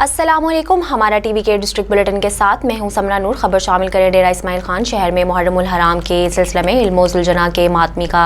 अस्सलामुअलैकुम। हमारा टीवी के डिस्ट्रिक्ट बुलेटिन के साथ मैं हूं समरा नूर। खबर शामिल करें डेरा इस्माइल खान शहर में मुहर्रम उल हराम के सिलसिले में इल्म जुलजना के मातमी का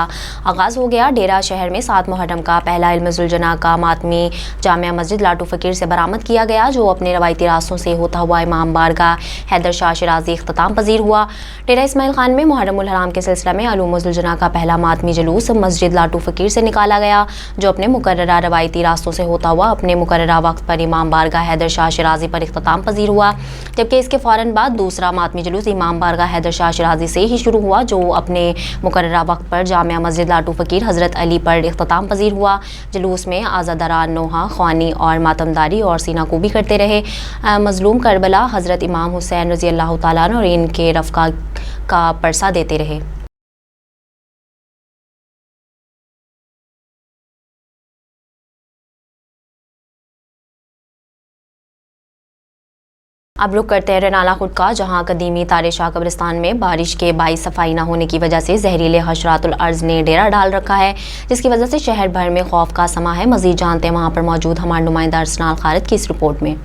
आगाज़ हो गया। डेरा शहर में 7 मुहर्रम का पहला इल्म जुलजना का मातमी जामिया मस्जिद लाटू फ़कीर से बरामद किया गया, जो अपने रवायती रास्तों से होता हुआ इमाम बारगाह हैदर शाह शिराजी इख्तिताम पजीर हुआ। डेरा इस्माइल खान में मुहर्रम उल हराम के सिलसिले में इल्म जुलजना का पहला मातमी जुलूस मस्जिद लाटू फ़कीर से निकाला गया, जो अपने मुकर्ररा रवायती रास्तों से होता हुआ अपने मुकर्ररा वक्त पर इमाम बारगाह हैदर शाह शिराजी पर इख्तिताम पजीर हुआ। जबकि इसके फ़ौरन बाद दूसरा मातमी जुलूस इमाम बारगाह हैदर शाह शिराजी से ही शुरू हुआ, जो अपने मुकर्ररा वक्त पर जामिया मस्जिद लाटू फ़कीर हज़रत अली पर इख्तिताम पजीर हुआ। जुलूस में आज़ादारान नोहा ख्वानी और मातमदारी और सीनाकोबी करते रहे। मज़लूम करबला हज़रत इमाम हुसैन रज़ी अल्लाह तआला अन्हु और इनके रफ़्क़ा का परसा देते रहे। अब रुक करते हैं रनाला खुर्द का, जहां कदीमी तारे शाह कब्रिस्तान में बारिश के बाइस सफाई न होने की वजह से जहरीले हशरातुल अर्ज ने डेरा डाल रखा है, जिसकी वजह से शहर भर में खौफ का समा है। मजीद जानते हैं वहां पर मौजूद हमारे नुमाइंदा अरसलान खालिद की इस रिपोर्ट में।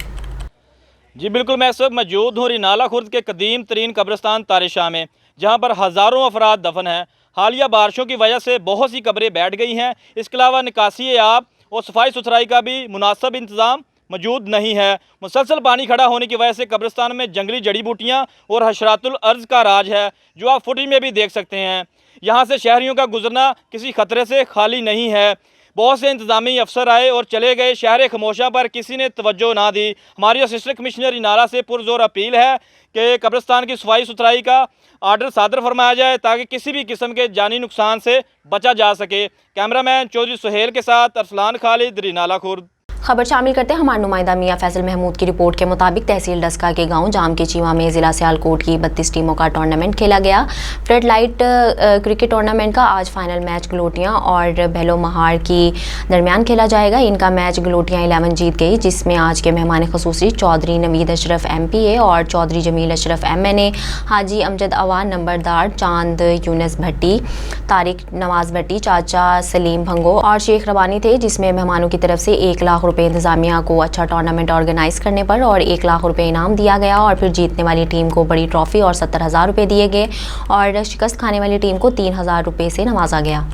जी बिल्कुल, मैं इस वक्त मौजूद हूँ रनाला खुर्द के कदीम तरीन कब्रिस्तान तारे शाह में, जहाँ पर हज़ारों अफराद दफन हैं। हालिया बारिशों की वजह से बहुत सी कब्रें बैठ गई हैं। इसके अलावा निकासी आब और सफाई सुथराई का भी मुनासिब इंतज़ाम मौजूद नहीं है। मुसलसल पानी खड़ा होने की वजह से कब्रिस्तान में जंगली जड़ी बूटियाँ और हशरातुल अर्ज का राज है, जो आप फुटेज में भी देख सकते हैं। यहाँ से शहरियों का गुजरना किसी खतरे से खाली नहीं है। बहुत से इंतजामी अफसर आए और चले गए, शहर खमोशा पर किसी ने तवज्जो ना दी। हमारी असिस्टेंट कमिश्नर रनाला से पुरजोर अपील है कि कब्रिस्तान की सफाई सुथराई का आर्डर सादर फरमाया जाए, ताकि किसी भी किस्म के जानी नुकसान से बचा जा सके। कैमरामैन चौधरी सुहेल के साथ अरसलान खालिद, रनाला खुर्द। खबर शामिल करते हैं हमारे नुमाइंदा मियाँ फैसल महमूद की रिपोर्ट के मुताबिक तहसील डस्का के गांव जाम के चीमा में ज़िला सियालकोट की 32 टीमों का टूर्नामेंट खेला गया। फ्लड लाइट क्रिकेट टूर्नामेंट का आज फाइनल मैच गलोटियाँ और बेलो महार की दरमियान खेला जाएगा। इनका मैच गलोटियाँ 11 जीत गई, जिसमें आज के मेहमान खसूसी चौधरी नवीद अशरफ MPA और चौधरी जमील अशरफ MNA, हाजी अमजद अवान नंबरदार, चांद यूनस भट्टी, तारिक नवाज भट्टी, चाचा सलीम भंगो और शेख रबानी थे। जिसमें मेहमानों की तरफ से 1 लाख रुपए इंतजामिया को अच्छा टूर्नामेंट ऑर्गेनाइज करने पर और 1 लाख रुपए इनाम दिया गया, और फिर जीतने वाली टीम को बड़ी ट्रॉफी और 70,000 रुपए दिए गए, और शिकस्त खाने वाली टीम को 3,000 रुपए से नवाजा गया।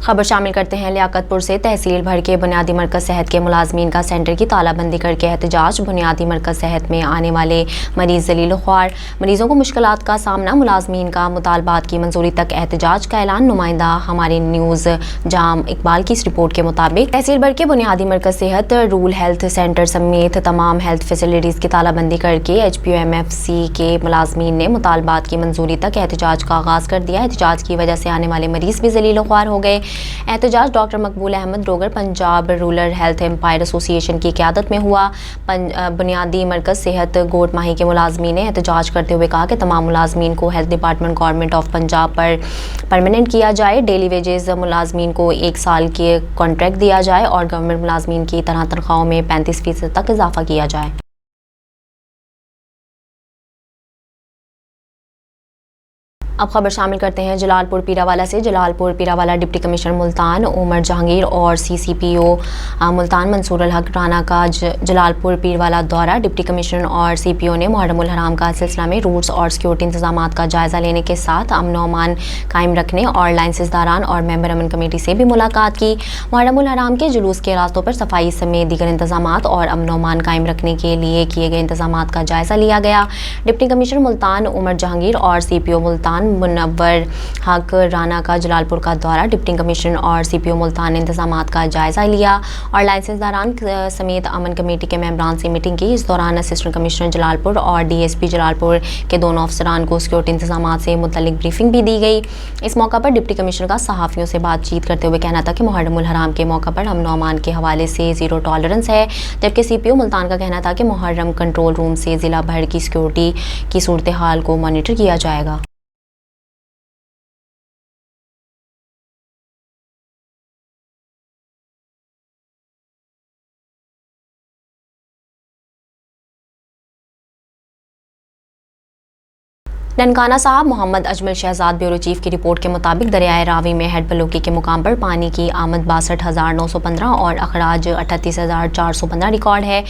खबर शामिल करते हैं लियाकतपुर से। तहसील भर के बुनियादी मरकज़ सेहत के मुलाजमीन का सेंटर की तालाबंदी करके एहतजाज। बुनियादी मरकज़ सेहत में आने वाले मरीज़ जलील ख्वार, मरीज़ों को मुश्किलात का सामना, मुलाजमीन का मुतालबात की मंजूरी तक एहतजाज का ऐलान। नुमाइंदा हमारी न्यूज़ जाम इकबाल की इस रिपोर्ट के मुताबिक तहसील भर के बुनियादी मरकज़ सेहत, रूरल हेल्थ सेंटर समेत तमाम हेल्थ फैसिलिटीज़ की तालाबंदी करके HPMFC के मुलाजमीन ने मुतालबात की मंजूरी तक एहतजाज का आगाज़ कर दिया। एहतजाज की वजह से आने वाले मरीज़ भी जलील ख्वार हो गए। एहतजाज doctor Maqbool Ahmad Rogar Punjab rural health empire association की क़यादत में हुआ। बुनियादी मरकज़ सेहत गोट माही के मुलाजमीन ने एहतजाज करते हुए कहा कि तमाम मुलाजमीन को health department government of Punjab पर परमानेंट किया जाए। डेली वेजेस मुलाजमीन को 1 साल के कॉन्ट्रैक्ट दिया जाए और गवर्नमेंट मुलाजमीन की तरह तनख्वाहों में 35% तक इजाफा किया जाए। अब खबर शामिल करते हैं जलालपुर पीरावाला से। जलालपुर पीरावाला डिप्टी कमिश्नर मुल्तान उमर जहांगीर और CCPO मुल्तान मंसूर अल हक राना का जलालपुर पीरवाला दौरा। डिप्टी कमिश्नर और CPO ने मुहर्रम उल हराम का सिलसिला में रूट्स और सिक्योरिटी इंतजाम का जायज़ा लेने के साथ अमन व अमान कायम रखने और लाइसेंसदारान और मेंबर अमन कमेटी से भी मुलाकात की। मुहर्रम उल हराम के जुलूस के रास्तों पर सफाई समेत दीगर इंतजाम और अमन व अमान कायम रखने के लिए किए गए इंतजाम का जायज़ा लिया गया। डिप्टी कमिश्नर मुल्तान उमर जहांगीर और CPO मुल्तान मुनव्वर हक राना का जलालपुर का दौरा। डिप्टी कमिश्नर और CPO मुल्तान ने इंतजाम का जायज़ा लिया और लाइसेंसदारान समेत अमन कमेटी के मेंबरान से मीटिंग की। इस दौरान असिस्टेंट कमिश्नर जलालपुर और DSP जलालपुर के दोनों अफसरान को सिक्योरिटी इंतजाम से मुतल्लिक ब्रीफिंग भी दी गई। इस मौका पर डिप्टी कमिश्नर का सहाफ़ियों से बातचीत करते हुए कहना था कि मुहर्रम उल हराम के मौका पर अमन व अमान के हवाले से ज़ीरो टॉलरेंस है। जबकि CPO मुल्तान का कहना था कि मुहर्रम कंट्रोल रूम से ज़िला भर की सिक्योरिटी की सूरत हाल को मॉनिटर किया जाएगा। ननकाना साहब मोहम्मद अजमल शहजाद ब्यूरो चीफ की रिपोर्ट के मुताबिक दरियाए रावी में हेड बलोकी के मुकाम पर पानी की आमद 62,915 और अखराज 38,415 रिकॉर्ड है।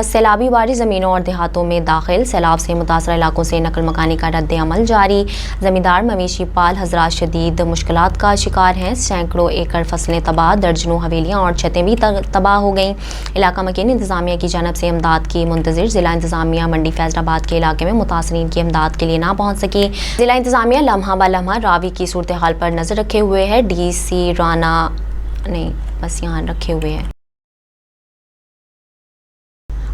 सैलाबी बारिश ज़मीनों और देहातों में दाखिल, सैलाब से मुतासर इलाकों से नकल मकानी का रद्द अमल जारी। ज़मींदार मवेशी पाल हजरात शदीद मुश्किलात का शिकार हैं। सैकड़ों एकड़ फसलें तबाह, दर्जनों हवेलियाँ और छतें भी तबाह हो गईं। इलाका मकीन इंतज़ामिया की जानब से इमदाद की मुंतज़िर। ज़िला इंतज़ामिया मंडी फैज़लाबाद के इलाके में मुतासरीन की इमदाद के लिए ना पहुँच सकी। ज़िला इंतज़ामिया लम्हा ब लम्हा रावी की सूरत हाल पर नज़र रखे हुए है। DC राना नहीं बस यहाँ रखे हुए हैं।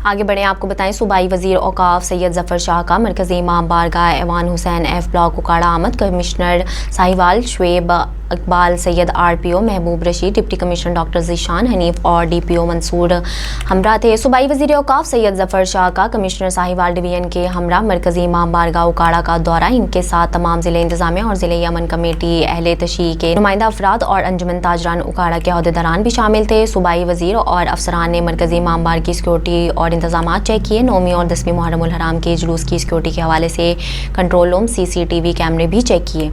आगे बढ़े, आपको बताएं सूबाई वज़ीर औकाफ सैयद ज़फ़र शाह का मरकज़ी इमाम बारगाह ऐवान हुसैन F ब्लॉक उकाड़ा आमद। कमिश्नर साहिवाल शुएब इकबाल, सैयद RPO महबूब Rashid, deputy commissioner doctor Zeeshan Hanif और DPO मंसूर हमरा थे। सूबाई वज़ीर औकाफ सैयद ज़फ़र शाह का कमिश्नर साहिवाल डिवीज़न के हमरा मरकज़ी इमाम बारगाह उकाड़ा का दौरा। इनके साथ तमाम ज़िले इंतज़ामिया और ज़िले अमन कमेटी, अहले तशरीह के नुमाइंदा अफराद और अंजुमन ताजरान उकाड़ा के अहदेदारान भी शामिल थे। सूबाई वज़ीर और अफसरान ने मरकज़ी इमाम बार की सिक्योरिटी और इंतज़ामात चेक किए। 9वीं और 10वीं मुहर्रमुल हराम के जुलूस की सिक्योरिटी के हवाले से कंट्रोल रूम, CCTV कैमरे भी चेक किए।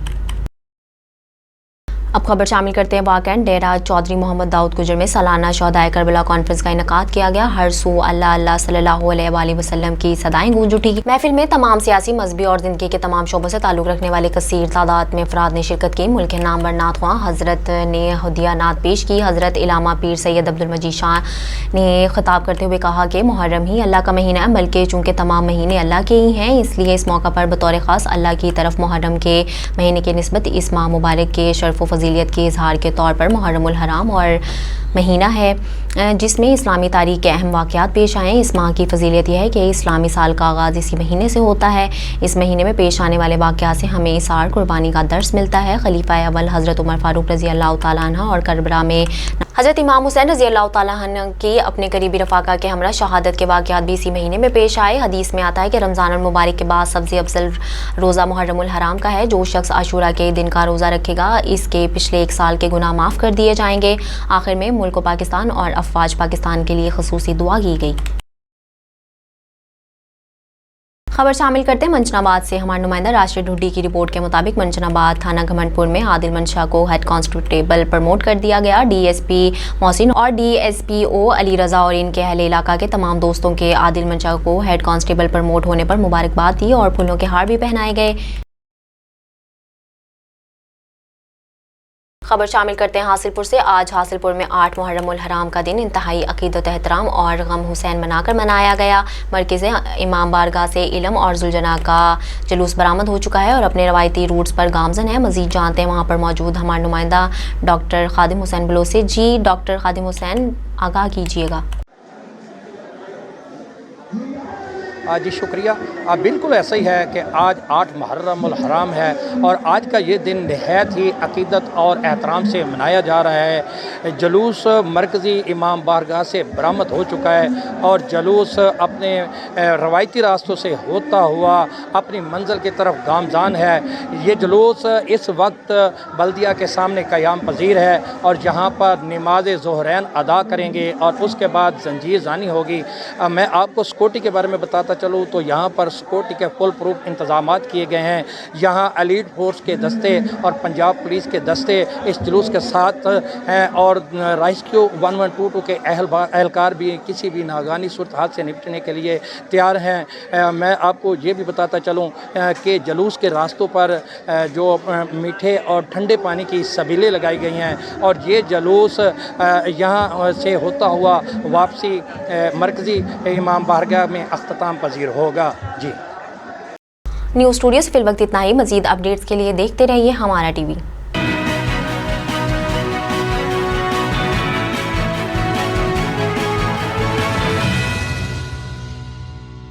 अब खबर शामिल करते हैं वाक़अन डेरा चौधरी मोहम्मद दाऊद गुजर में सालाना शोहदाए करबला कॉन्फ्रेंस का इनेकाद किया गया। हर सू अल्लाह अल्लाह सल्लल्लाहु अलैहि वसल्लम की सदाएं गूंज उठी। महफिल में तमाम सियासी, मजहबी और ज़िंदगी के तमाम शोबों से ताल्लुक़ रखने वाले कसीर तादाद में अफराद ने शिरकत की। मुल्क के नामवर नात ख्वां हज़रत ने हदिया नात पेश की। हज़रत इलामा पीर सैयद अब्दुल मजीद शाह ने खिताब करते हुए कहा कि मुहर्रम ही अल्लाह का महीना है, बल्कि चूँकि तमाम महीने अल्लाह के ही हैं, इसलिए इस मौका पर बतौर ख़ास अल्लाह की तरफ मुहर्रम के महीने की निस्बत इस माह मुबारक के शर्फ़ व फजीलियत के इजहार के तौर पर मुहर्रमुल हराम और महीना है जिसमें इस्लामी तारीख़ के अहम वाक़यात पेश आए। इस माह की फजीलियत यह है कि इस्लामी साल का आगाज़ इसी महीने से होता है। इस महीने में पेश आने वाले वाक़यात से हमें इसार कुर्बानी का दर्स मिलता है। खलीफा अव्वल हज़रत उमर फ़ारूक रज़ी अल्लाह तआला अन्हु और करबला में हज़रत इमाम हुसैन रज़ी अल्लाह तआला अन्हु की अपने करीबी रफ़ाका के हमरा शहादत के वाक़यात भी इसी महीने में पेश आए। हदीस में आता है कि रमज़ानुल मुबारक के बाद सबसे अफजल रोज़ा मुहर्रमुल हराम का है। जो शख्स आशूरा के दिन का रोज़ा रखेगा, इसके पिछले 1 साल के गुनाह माफ़ कर दिए जाएंगे। आखिर में मुल्क पाकिस्तान और अफवाज पाकिस्तान के लिए ख़ुसूसी दुआ की गई। खबर शामिल करते हैं मंचनाबाद से। हमारे नुमाइंदा राशिद ढुड्डी की रिपोर्ट के मुताबिक मंचनाबाद थाना घमंडपुर में आदिल मंशा को हेड कांस्टेबल प्रमोट कर दिया गया। DSP मोहसिन और DSPO अली रज़ा और इनके अहले इलाका के तमाम दोस्तों के आदिल मंशा को हेड कांस्टेबल प्रमोट होने पर मुबारकबाद दी और फूलों के हार भी पहनाए गए। खबर शामिल करते हैं हासिलपुर से। आज हासिलपुर में 8 मुहर्रमुल हराम का दिन इंतहाई अकीदत एहतराम और गम हुसैन मनाकर मनाया गया। मरकज़ इमाम बारगाह से इल्म और जुलजना का जुलूस बरामद हो चुका है और अपने रवायती रूट्स पर गामजन है। मज़ीद जानते हैं वहाँ पर मौजूद हमारे नुमाइंदा डॉक्टर खादिम हुसैन बलोच से। जी डॉक्टर खादिम हुसैन, आगाह कीजिएगा। जी शुक्रिया। बिल्कुल ऐसा ही है कि आज 8 मुहर्रमुल हराम है और आज का ये दिन नहायत ही अकीदत और एहतराम से मनाया जा रहा है। जुलूस मरकज़ी इमाम बारगाह से बरामद हो चुका है और जुलूस अपने रवायती रास्तों से होता हुआ अपनी मंजिल की तरफ गामजान है। ये जुलूस इस वक्त बल्दिया के सामने क़याम पजीर है और जहाँ पर नमाज ज़ोहरैन अदा करेंगे और उसके बाद जंजीर ज़ानी होगी। मैं आपको सिक्योरिटी के बारे में बताता चलूँ तो यहाँ पर सिक्योरिटी के फुल प्रूफ इंतजामात किए गए हैं। यहाँ एलीट फोर्स के दस्ते और पंजाब पुलिस के दस्ते इस जुलूस के साथ हैं और रेस्क्यू 1122 के एहलकार भी किसी भी नागानी सूरत हाल से निपटने के लिए तैयार हैं। मैं आपको ये भी बताता चलूँ कि जुलूस के रास्तों पर जो मीठे और ठंडे पानी की सबीलें लगाई गई हैं और ये जुलूस यहाँ से होता हुआ वापसी मरकज़ी इमाम बारगाह में अख्ताम पजीर होगा। जी न्यूज़ स्टूडियो से फिल वक्त इतना ही। मज़ीद अपडेट्स के लिए देखते रहिए हमारा TV।